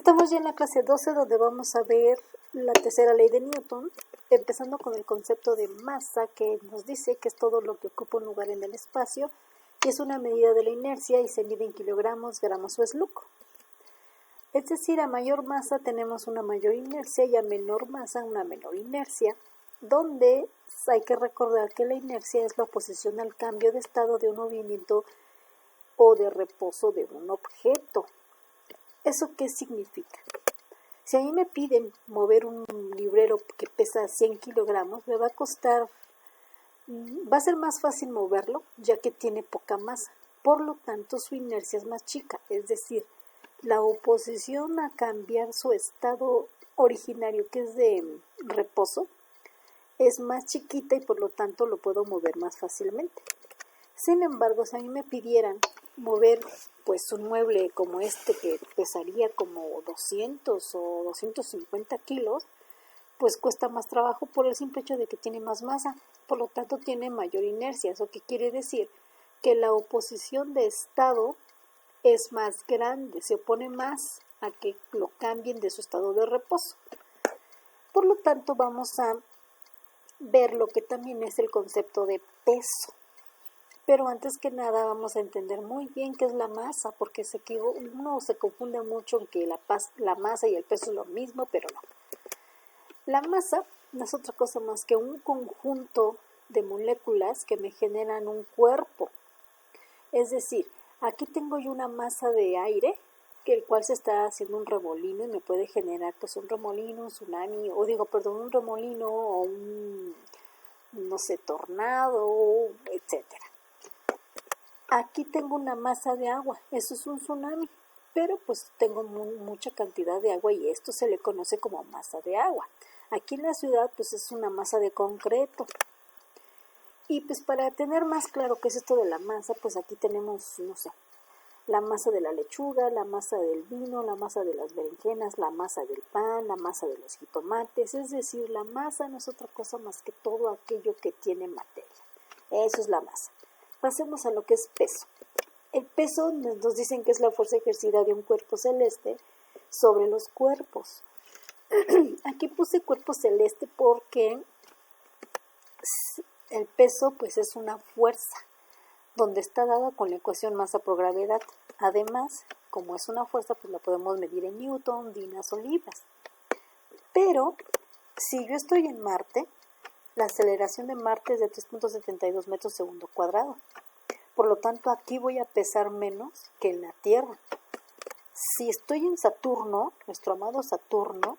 Estamos ya en la clase 12 donde vamos a ver la tercera ley de Newton, empezando con el concepto de masa que nos dice que es todo lo que ocupa un lugar en el espacio y es una medida de la inercia y se mide en kilogramos, gramos o esluco. Es decir, a mayor masa tenemos una mayor inercia y a menor masa una menor inercia, donde hay que recordar que la inercia es la oposición al cambio de estado de un movimiento o de reposo de un objeto. ¿Eso qué significa? Si a mí me piden mover un librero que pesa 100 kilogramos, me va a costar, va a ser más fácil moverlo, ya que tiene poca masa. Por lo tanto, su inercia es más chica, es decir, la oposición a cambiar su estado originario, que es de reposo, es más chiquita y por lo tanto lo puedo mover más fácilmente. Sin embargo, si a mí me pidieran mover pues un mueble como este que pesaría como 200 o 250 kilos, pues cuesta más trabajo por el simple hecho de que tiene más masa, por lo tanto tiene mayor inercia. ¿Eso qué quiere decir? Que la oposición de estado es más grande, se opone más a que lo cambien de su estado de reposo. Por lo tanto, vamos a ver lo que también es el concepto de peso. Pero antes que nada vamos a entender muy bien qué es la masa, porque uno se confunde mucho en que la masa y el peso es lo mismo, pero no. La masa no es otra cosa más que un conjunto de moléculas que me generan un cuerpo. Es decir, aquí tengo yo una masa de aire, el cual se está haciendo un remolino y me puede generar pues un remolino, un tsunami, un remolino o un, tornado, etcétera. Aquí tengo una masa de agua, eso es un tsunami, pero pues tengo mucha cantidad de agua y esto se le conoce como masa de agua. Aquí en la ciudad pues es una masa de concreto. Y pues para tener más claro qué es esto de la masa, pues aquí tenemos, la masa de la lechuga, la masa del vino, la masa de las berenjenas, la masa del pan, la masa de los jitomates. Es decir, la masa no es otra cosa más que todo aquello que tiene materia. Eso es la masa. Pasemos a lo que es peso. El peso nos dicen que es la fuerza ejercida de un cuerpo celeste sobre los cuerpos. Aquí puse cuerpo celeste porque el peso pues es una fuerza donde está dada con la ecuación masa por gravedad. Además, como es una fuerza, pues la podemos medir en Newton, dinas o libras. Pero si yo estoy en Marte, la aceleración de Marte es de 3.72 metros segundo cuadrado. Por lo tanto, aquí voy a pesar menos que en la Tierra. Si estoy en Saturno, nuestro amado Saturno,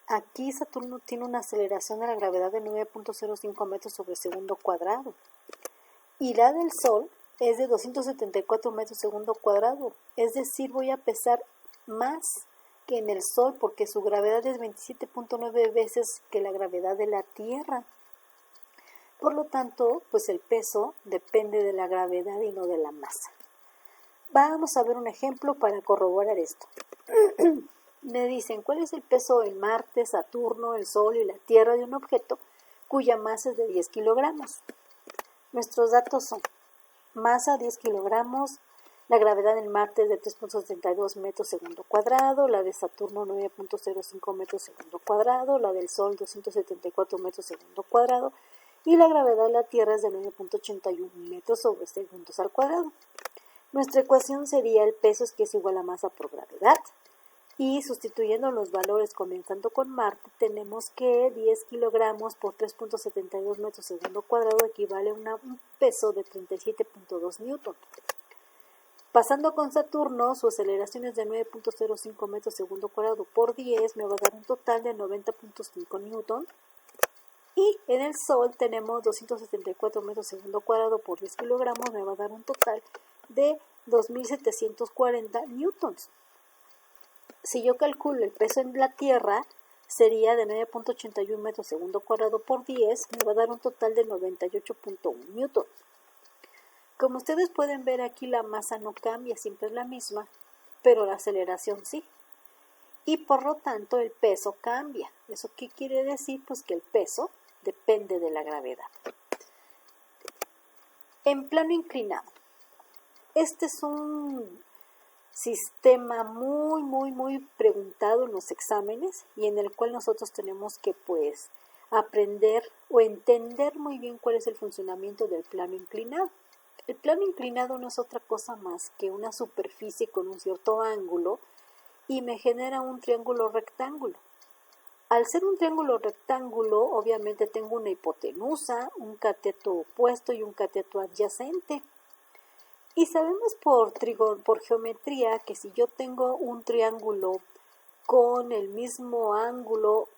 aquí Saturno tiene una aceleración de la gravedad de 9.05 metros sobre segundo cuadrado. Y la del Sol es de 274 metros segundo cuadrado. Es decir, voy a pesar más que en el Sol porque su gravedad es 27.9 veces que la gravedad de la Tierra. Por lo tanto, pues el peso depende de la gravedad y no de la masa. Vamos a ver un ejemplo para corroborar esto. Me dicen, ¿cuál es el peso en Marte, Saturno, el Sol y la Tierra de un objeto cuya masa es de 10 kilogramos? Nuestros datos son masa 10 kilogramos, la gravedad en Marte es de 3.72 metros segundo cuadrado, la de Saturno 9.05 metros segundo cuadrado, la del Sol 274 metros segundo cuadrado y la gravedad de la Tierra es de 9.81 metros sobre segundos al cuadrado. Nuestra ecuación sería el peso que es igual a masa por gravedad. Y sustituyendo los valores comenzando con Marte, tenemos que 10 kilogramos por 3.72 metros segundo cuadrado equivale a un peso de 37.2 newton. Pasando con Saturno, su aceleración es de 9.05 metros segundo cuadrado por 10, me va a dar un total de 90.5 newton. Y en el Sol tenemos 274 metros segundo cuadrado por 10 kilogramos, me va a dar un total de 2.740 newtons. Si yo calculo el peso en la Tierra, sería de 9.81 metros segundo cuadrado por 10, me va a dar un total de 98.1 newton. Como ustedes pueden ver aquí, la masa no cambia, siempre es la misma, pero la aceleración sí. Y por lo tanto el peso cambia. ¿Eso qué quiere decir? Pues que el peso depende de la gravedad. En plano inclinado. Este es un sistema muy preguntado en los exámenes y en el cual nosotros tenemos que pues aprender o entender muy bien cuál es el funcionamiento del plano inclinado. El plano inclinado no es otra cosa más que una superficie con un cierto ángulo y me genera un triángulo rectángulo. Al ser un triángulo rectángulo, obviamente tengo una hipotenusa, un cateto opuesto y un cateto adyacente. Y sabemos por geometría que si yo tengo un triángulo con el mismo ángulo,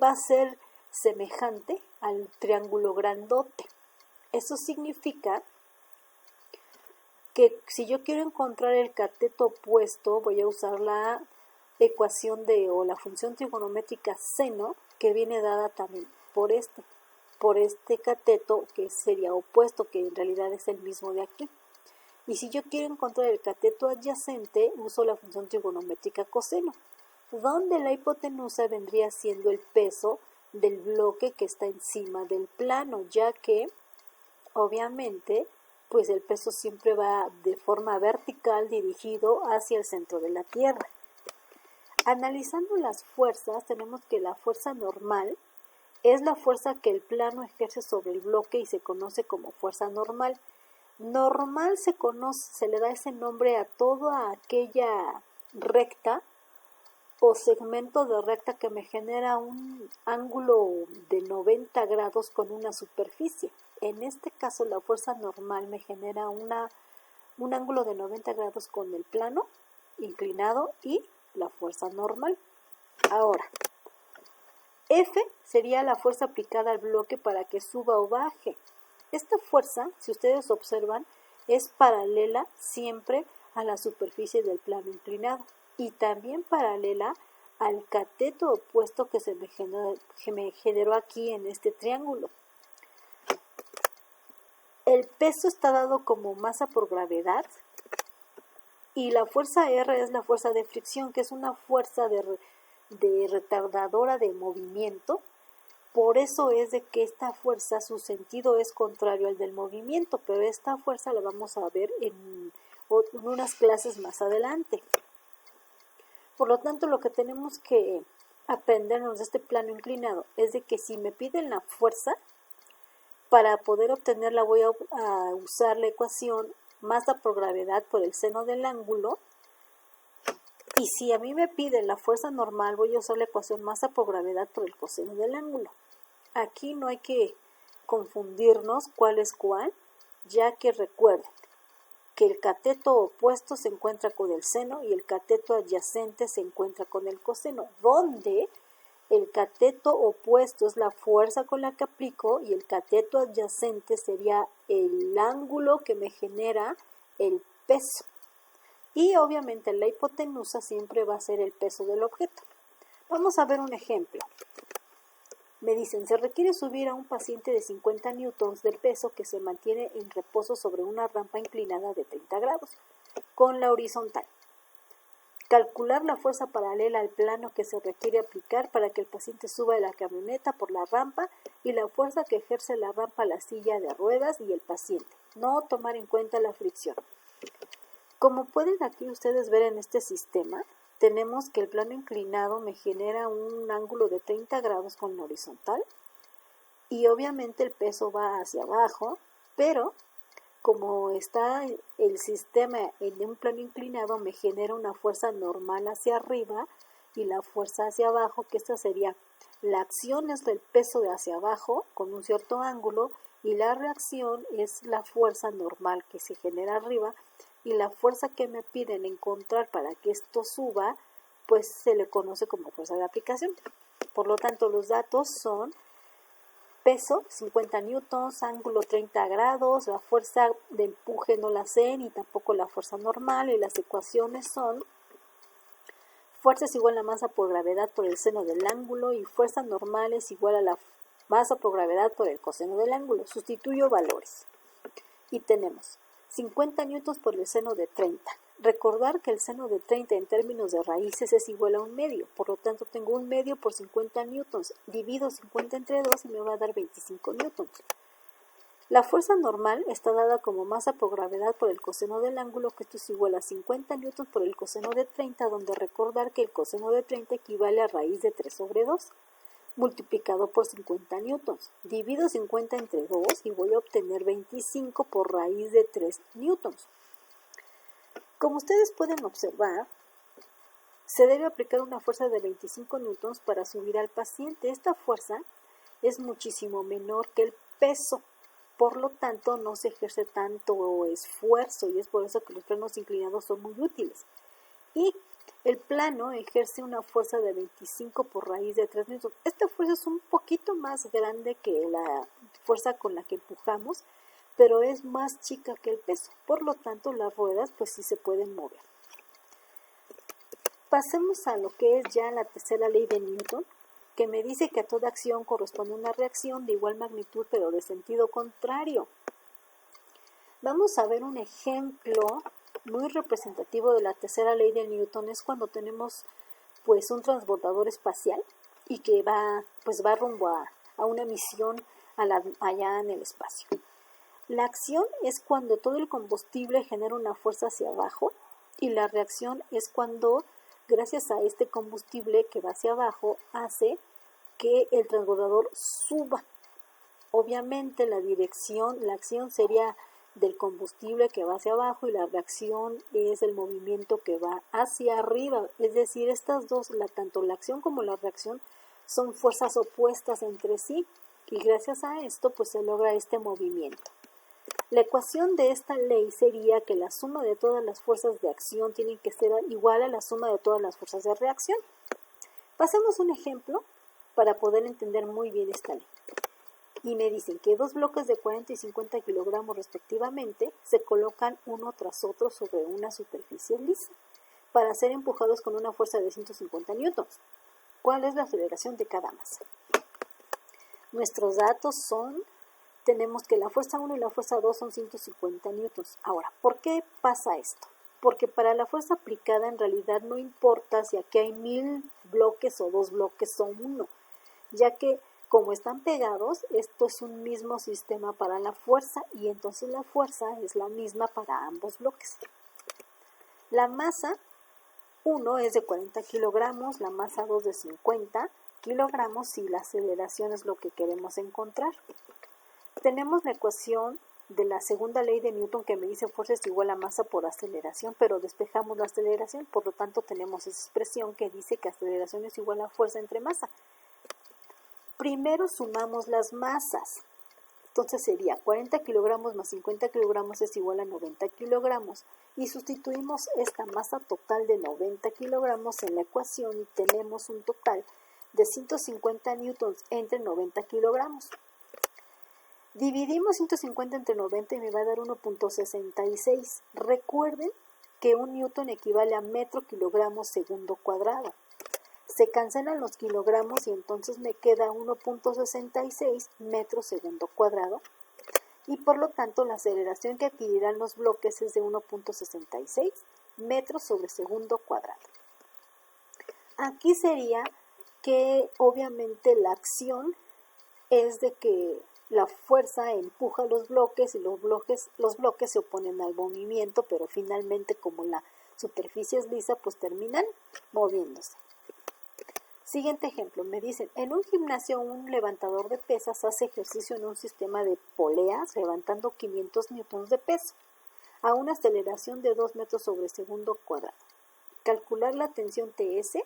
va a ser semejante al triángulo grandote. Eso significa que si yo quiero encontrar el cateto opuesto, voy a usar la ecuación o la función trigonométrica seno, que viene dada también por este cateto que sería opuesto, que en realidad es el mismo de aquí. Y si yo quiero encontrar el cateto adyacente, uso la función trigonométrica coseno, donde la hipotenusa vendría siendo el peso del bloque que está encima del plano, ya que obviamente pues el peso siempre va de forma vertical dirigido hacia el centro de la Tierra. Analizando las fuerzas, tenemos que la fuerza normal es la fuerza que el plano ejerce sobre el bloque y se conoce como fuerza normal. Normal se le da ese nombre a toda aquella recta o segmento de recta que me genera un ángulo de 90 grados con una superficie. En este caso, la fuerza normal me genera un ángulo de 90 grados con el plano inclinado y la fuerza normal. Ahora, F sería la fuerza aplicada al bloque para que suba o baje. Esta fuerza, si ustedes observan, es paralela siempre a la superficie del plano inclinado y también paralela al cateto opuesto que me generó aquí en este triángulo. El peso está dado como masa por gravedad y la fuerza R es la fuerza de fricción, que es una fuerza de retardadora de movimiento. Por eso es de que esta fuerza, su sentido es contrario al del movimiento, pero esta fuerza la vamos a ver en unas clases más adelante. Por lo tanto, lo que tenemos que aprendernos de este plano inclinado es de que si me piden la fuerza, para poder obtenerla voy a usar la ecuación masa por gravedad por el seno del ángulo. Y si a mí me piden la fuerza normal, voy a usar la ecuación masa por gravedad por el coseno del ángulo. Aquí no hay que confundirnos cuál es cuál, ya que recuerden que el cateto opuesto se encuentra con el seno y el cateto adyacente se encuentra con el coseno, donde el cateto opuesto es la fuerza con la que aplico y el cateto adyacente sería el ángulo que me genera el peso. Y obviamente la hipotenusa siempre va a ser el peso del objeto. Vamos a ver un ejemplo. Me dicen, se requiere subir a un paciente de 50 newtons del peso que se mantiene en reposo sobre una rampa inclinada de 30 grados, con la horizontal. Calcular la fuerza paralela al plano que se requiere aplicar para que el paciente suba de la camioneta por la rampa y la fuerza que ejerce la rampa a la silla de ruedas y el paciente. No tomar en cuenta la fricción. Como pueden aquí ustedes ver en este sistema, tenemos que el plano inclinado me genera un ángulo de 30 grados con la horizontal y obviamente el peso va hacia abajo, pero como está el sistema en un plano inclinado me genera una fuerza normal hacia arriba y la fuerza hacia abajo, que esta sería la acción es del peso de hacia abajo con un cierto ángulo y la reacción es la fuerza normal que se genera arriba. Y la fuerza que me piden encontrar para que esto suba, pues se le conoce como fuerza de aplicación. Por lo tanto, los datos son peso, 50 newtons, ángulo 30 grados, la fuerza de empuje no la sé, ni tampoco la fuerza normal, y las ecuaciones son fuerza es igual a masa por gravedad por el seno del ángulo y fuerza normal es igual a la masa por gravedad por el coseno del ángulo. Sustituyo valores y tenemos 50 newtons por el seno de 30. Recordar que el seno de 30 en términos de raíces es igual a un medio, por lo tanto tengo un medio por 50 newtons. Divido 50 entre 2 y me va a dar 25 newtons. La fuerza normal está dada como masa por gravedad por el coseno del ángulo, que esto es igual a 50 newtons por el coseno de 30, donde recordar que el coseno de 30 equivale a raíz de 3 sobre 2, multiplicado por 50 newtons. Divido 50 entre 2 y voy a obtener 25 por raíz de 3 newtons. Como ustedes pueden observar, se debe aplicar una fuerza de 25 newtons para subir al paciente. Esta fuerza es muchísimo menor que el peso. Por lo tanto, no se ejerce tanto esfuerzo y es por eso que los planos inclinados son muy útiles. Y el plano ejerce una fuerza de 25 por raíz de 3 newtons. Esta fuerza es un poquito más grande que la fuerza con la que empujamos, pero es más chica que el peso. Por lo tanto, las ruedas pues sí se pueden mover. Pasemos a lo que es ya la tercera ley de Newton, que me dice que a toda acción corresponde una reacción de igual magnitud pero de sentido contrario. Vamos a ver un ejemplo muy representativo de la tercera ley de Newton. Es cuando tenemos pues un transbordador espacial y que va rumbo a una misión allá en el espacio. La acción es cuando todo el combustible genera una fuerza hacia abajo y la reacción es cuando gracias a este combustible que va hacia abajo hace que el transbordador suba. Obviamente la acción sería del combustible que va hacia abajo y la reacción es el movimiento que va hacia arriba. Es decir, estas dos, tanto la acción como la reacción, son fuerzas opuestas entre sí y gracias a esto pues se logra este movimiento. La ecuación de esta ley sería que la suma de todas las fuerzas de acción tienen que ser igual a la suma de todas las fuerzas de reacción. Pasemos un ejemplo para poder entender muy bien esta ley. Y me dicen que dos bloques de 40 y 50 kilogramos respectivamente se colocan uno tras otro sobre una superficie lisa para ser empujados con una fuerza de 150 newtons. ¿Cuál es la aceleración de cada masa? Nuestros datos tenemos que la fuerza 1 y la fuerza 2 son 150 newtons. Ahora, ¿por qué pasa esto? Porque para la fuerza aplicada en realidad no importa si aquí hay 1000 bloques o 2 bloques o 1, ya que como están pegados, esto es un mismo sistema para la fuerza y entonces la fuerza es la misma para ambos bloques. La masa 1 es de 40 kilogramos, la masa 2 de 50 kilogramos y la aceleración es lo que queremos encontrar. Tenemos la ecuación de la segunda ley de Newton que me dice fuerza es igual a masa por aceleración, pero despejamos la aceleración, por lo tanto tenemos esa expresión que dice que aceleración es igual a fuerza entre masa. Primero sumamos las masas, entonces sería 40 kilogramos más 50 kilogramos es igual a 90 kilogramos y sustituimos esta masa total de 90 kilogramos en la ecuación y tenemos un total de 150 newtons entre 90 kilogramos. Dividimos 150 entre 90 y me va a dar 1.66. Recuerden que un newton equivale a metro kilogramo segundo cuadrado. Se cancelan los kilogramos y entonces me queda 1.66 metros segundo cuadrado. Y por lo tanto la aceleración que adquirirán los bloques es de 1.66 metros sobre segundo cuadrado. Aquí sería que obviamente la acción es de que la fuerza empuja los bloques y los bloques se oponen al movimiento, pero finalmente como la superficie es lisa, pues terminan moviéndose. Siguiente ejemplo, me dicen, en un gimnasio un levantador de pesas hace ejercicio en un sistema de poleas levantando 500 newtons de peso a una aceleración de 2 metros sobre segundo cuadrado. Calcular la tensión TS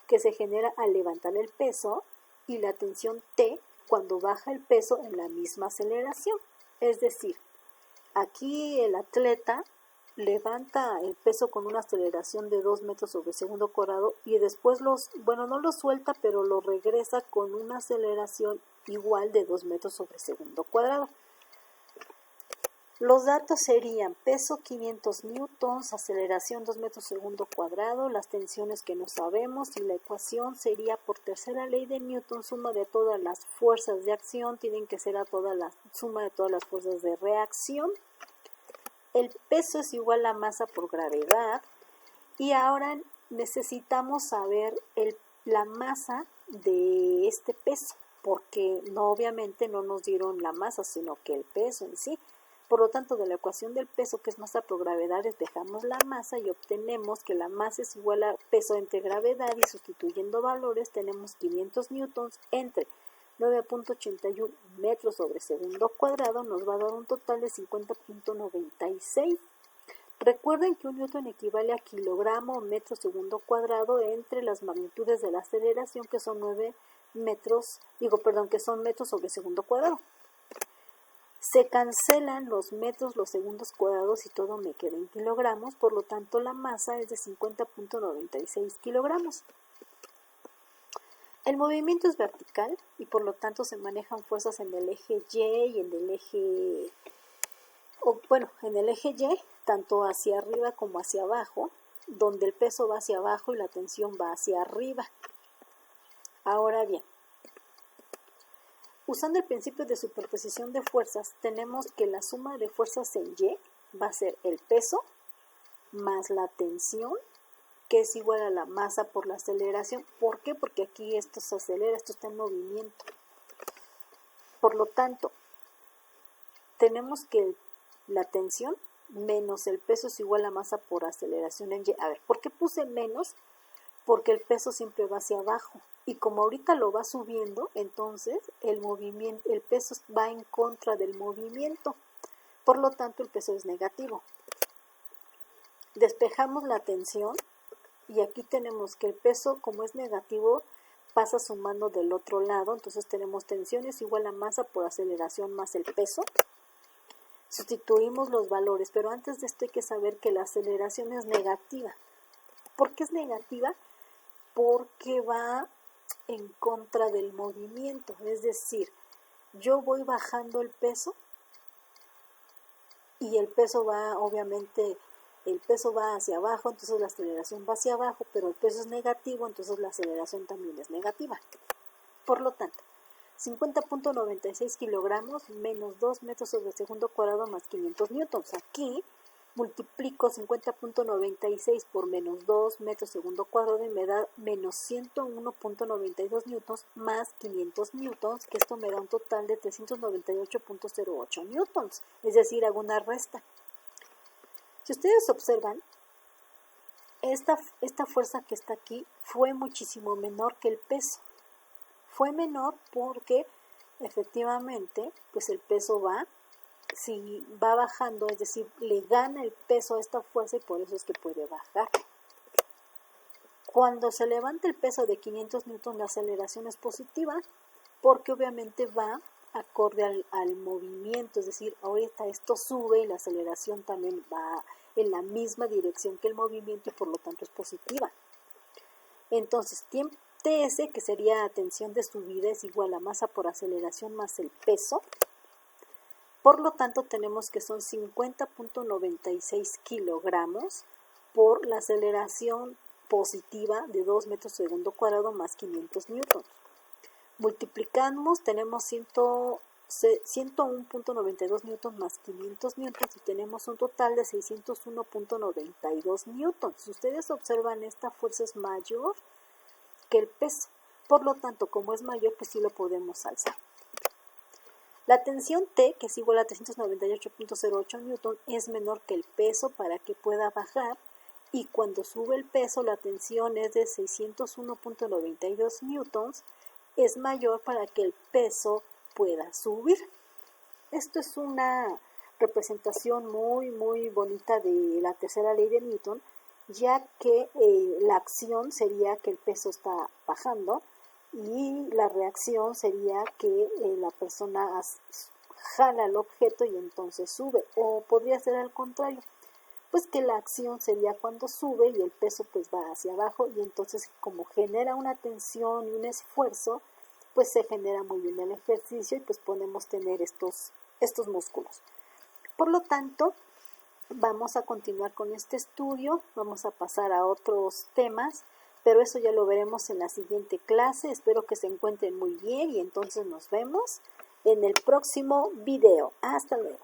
que se genera al levantar el peso y la tensión T cuando baja el peso en la misma aceleración. Es decir, aquí el atleta levanta el peso con una aceleración de 2 metros sobre segundo cuadrado y después no lo suelta, pero lo regresa con una aceleración igual de 2 metros sobre segundo cuadrado. Los datos serían peso 500 newtons, aceleración 2 metros segundo cuadrado, las tensiones que no sabemos y la ecuación sería por tercera ley de Newton, suma de todas las fuerzas de acción, tienen que ser suma de todas las fuerzas de reacción. El peso es igual a masa por gravedad y ahora necesitamos saber la masa de este peso. porque obviamente no nos dieron la masa, sino que el peso en sí. Por lo tanto, de la ecuación del peso, que es masa por gravedad, despejamos la masa y obtenemos que la masa es igual a peso entre gravedad, y sustituyendo valores tenemos 500 newtons entre 9.81 metros sobre segundo cuadrado, nos va a dar un total de 50.96. Recuerden que un newton equivale a kilogramo o metro segundo cuadrado entre las magnitudes de la aceleración, que son metros sobre segundo cuadrado. Se cancelan los metros, los segundos cuadrados y todo me queda en kilogramos, por lo tanto la masa es de 50.96 kilogramos. El movimiento es vertical y por lo tanto se manejan fuerzas en el eje Y y en el eje, Y, tanto hacia arriba como hacia abajo, donde el peso va hacia abajo y la tensión va hacia arriba. Ahora bien, usando el principio de superposición de fuerzas, tenemos que la suma de fuerzas en Y va a ser el peso más la tensión, que es igual a la masa por la aceleración. ¿Por qué? Porque aquí esto se acelera, esto está en movimiento. Por lo tanto, tenemos que la tensión menos el peso es igual a masa por aceleración en Y. A ver, ¿por qué puse menos? Porque el peso siempre va hacia abajo. Y como ahorita lo va subiendo, entonces el peso va en contra del movimiento. Por lo tanto, el peso es negativo. Despejamos la tensión y aquí tenemos que el peso, como es negativo, pasa sumando del otro lado. Entonces tenemos tensión es igual a masa por aceleración más el peso. Sustituimos los valores, pero antes de esto hay que saber que la aceleración es negativa. ¿Por qué es negativa? Porque va en contra del movimiento, es decir, yo voy bajando el peso y el peso va, obviamente, el peso va hacia abajo, entonces la aceleración va hacia abajo, pero el peso es negativo, entonces la aceleración también es negativa. Por lo tanto, 50.96 kilogramos menos 2 metros sobre segundo cuadrado más 500 newtons. Aquí multiplico 50.96 por menos 2 metros segundo cuadrado y me da menos 101.92 newtons más 500 newtons, que esto me da un total de 398.08 newtons, es decir, hago una resta. Si ustedes observan, esta fuerza que está aquí fue muchísimo menor que el peso. Fue menor porque efectivamente pues el peso va bajando, es decir, le gana el peso a esta fuerza y por eso es que puede bajar. Cuando se levanta el peso de 500 newtons, la aceleración es positiva porque obviamente va acorde al movimiento, es decir, ahorita esto sube y la aceleración también va en la misma dirección que el movimiento y por lo tanto es positiva. Entonces, TS, que sería tensión de subida, es igual a masa por aceleración más el peso. Por lo tanto, tenemos que son 50.96 kilogramos por la aceleración positiva de 2 metros segundo cuadrado más 500 newtons. Multiplicamos, tenemos 101.92 newtons más 500 newtons y tenemos un total de 601.92 newtons. Si ustedes observan, esta fuerza es mayor que el peso. Por lo tanto, como es mayor, pues sí lo podemos alzar. La tensión T, que es igual a 398.08 newton, es menor que el peso para que pueda bajar, y cuando sube el peso la tensión es de 601.92 newtons, es mayor para que el peso pueda subir. Esto es una representación muy muy bonita de la tercera ley de Newton, ya que la acción sería que el peso está bajando y la reacción sería que la persona jala el objeto y entonces sube, o podría ser al contrario, pues que la acción sería cuando sube y el peso pues va hacia abajo, y entonces como genera una tensión y un esfuerzo, pues se genera muy bien el ejercicio y pues podemos tener estos músculos. Por lo tanto, vamos a continuar con este estudio, vamos a pasar a otros temas, pero eso ya lo veremos en la siguiente clase. Espero que se encuentren muy bien y entonces nos vemos en el próximo video. Hasta luego.